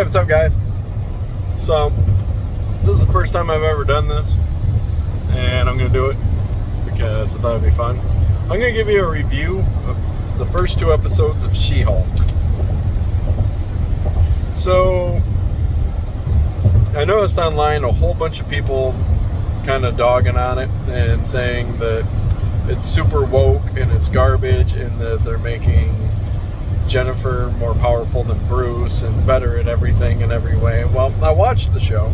Hey, what's up, guys? So, this is the first time I've ever done this, and I'm going to do it because I thought it'd be fun. I'm going to give you a review of the first 2 episodes of She-Hulk. So, I noticed online a whole bunch of people kind of dogging on it and saying that it's super woke and it's garbage and that they're making Jennifer more powerful than Bruce and better at everything in every way. Well, I watched the show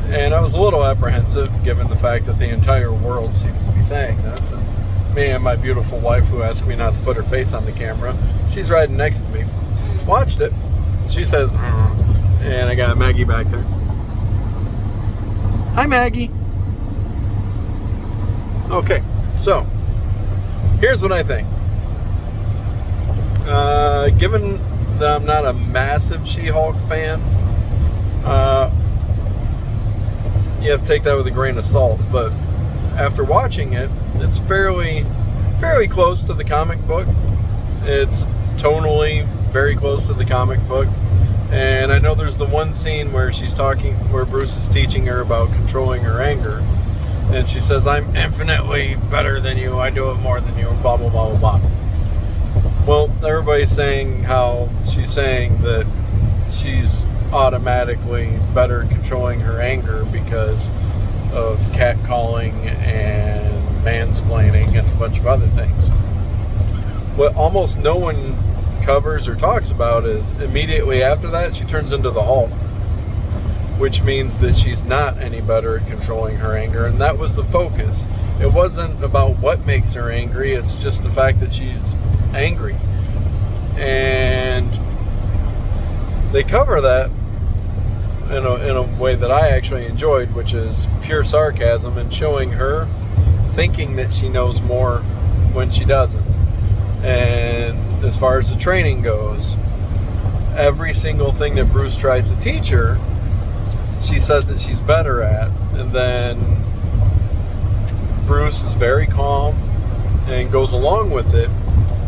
and I was a little apprehensive given the fact that the entire world seems to be saying this. And me and my beautiful wife, who asked me not to put her face on the camera, she's riding next to me, watched it. She says, and I got Maggie back there. Hi, Maggie. Okay, so here's what I think. Given that I'm not a massive She-Hulk fan, you have to take that with a grain of salt. But after watching it, it's fairly close to the comic book. It's tonally very close to the comic book. And I know there's the one scene where where Bruce is teaching her about controlling her anger. And she says, "I'm infinitely better than you. I do it more than you," blah, blah, blah, blah, blah. Well, everybody's saying how she's saying that she's automatically better at controlling her anger because of catcalling and mansplaining and a bunch of other things. What almost no one covers or talks about is immediately after that, she turns into the Hulk, which means that she's not any better at controlling her anger, and that was the focus. It wasn't about what makes her angry, it's just the fact that she's angry. And they cover that in a way that I actually enjoyed, which is pure sarcasm and showing her thinking that she knows more when she doesn't. And as far as the training goes, every single thing that Bruce tries to teach her, she says that she's better at, and then Bruce is very calm and goes along with it,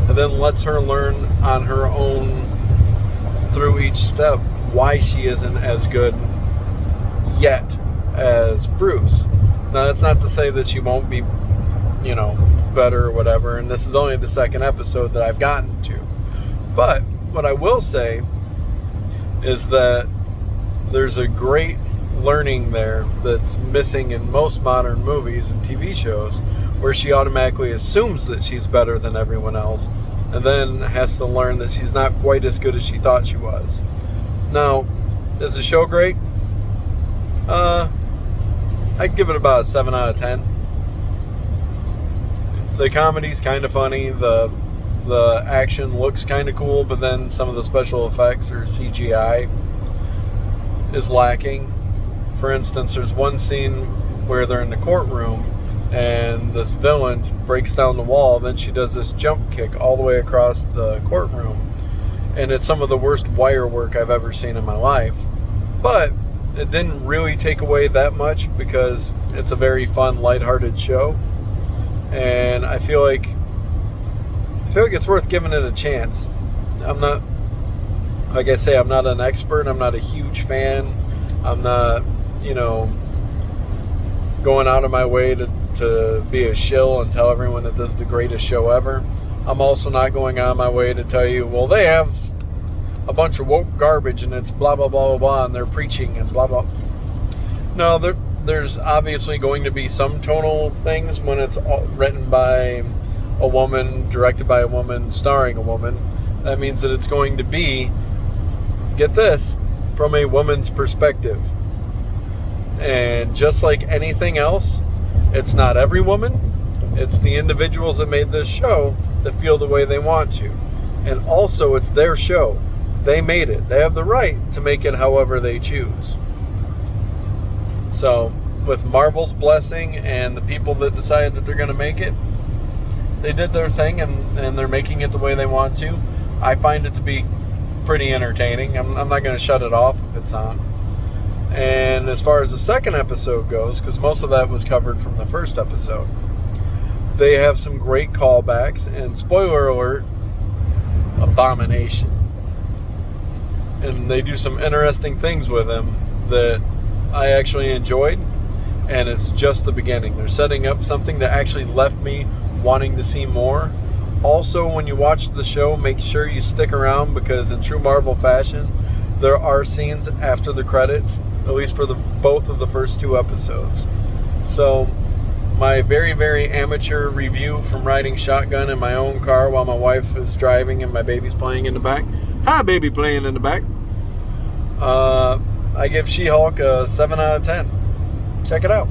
and then lets her learn on her own through each step why she isn't as good yet as Bruce. Now, that's not to say that she won't be, better or whatever, and this is only the second episode that I've gotten to. But what I will say is that there's a great learning there that's missing in most modern movies and TV shows, where she automatically assumes that she's better than everyone else and then has to learn that she's not quite as good as she thought she was. Now, is the show great? I'd give it about a 7 out of 10. The comedy's kind of funny, the action looks kind of cool, but then some of the special effects or CGI is lacking. For instance, there's one scene where they're in the courtroom and this villain breaks down the wall, then she does this jump kick all the way across the courtroom, and it's some of the worst wire work I've ever seen in my life. But it didn't really take away that much because it's a very fun, lighthearted show, and I feel like it's worth giving it a chance. I'm not, like I say, I'm not an expert, I'm not a huge fan, I'm not going out of my way to be a shill and tell everyone that this is the greatest show ever. I'm also not going out of my way to tell you, well, they have a bunch of woke garbage and it's blah, blah, blah, blah, blah, and they're preaching and blah, blah. No, there's obviously going to be some tonal things when it's written by a woman, directed by a woman, starring a woman. That means that it's going to be, get this, from a woman's perspective. And just like anything else, it's not every woman, it's the individuals that made this show that feel the way they want to. And also, it's their show. They made it. They have the right to make it however they choose. So, with Marvel's blessing and the people that decided that they're going to make it, they did their thing and they're making it the way they want to. I find it to be pretty entertaining. I'm not going to shut it off if it's on. And as far as the second episode goes, because most of that was covered from the first episode, they have some great callbacks, and spoiler alert, Abomination and they do some interesting things with him that I actually enjoyed, and it's just the beginning. They're setting up something that actually left me wanting to see more. Also, when you watch the show, make sure you stick around, because in true Marvel fashion, there are scenes after the credits, at least for both of the first 2 episodes. So, my very, very amateur review from riding shotgun in my own car while my wife is driving and my baby's playing in the back. Hi, baby playing in the back. I give She-Hulk a 7 out of 10. Check it out.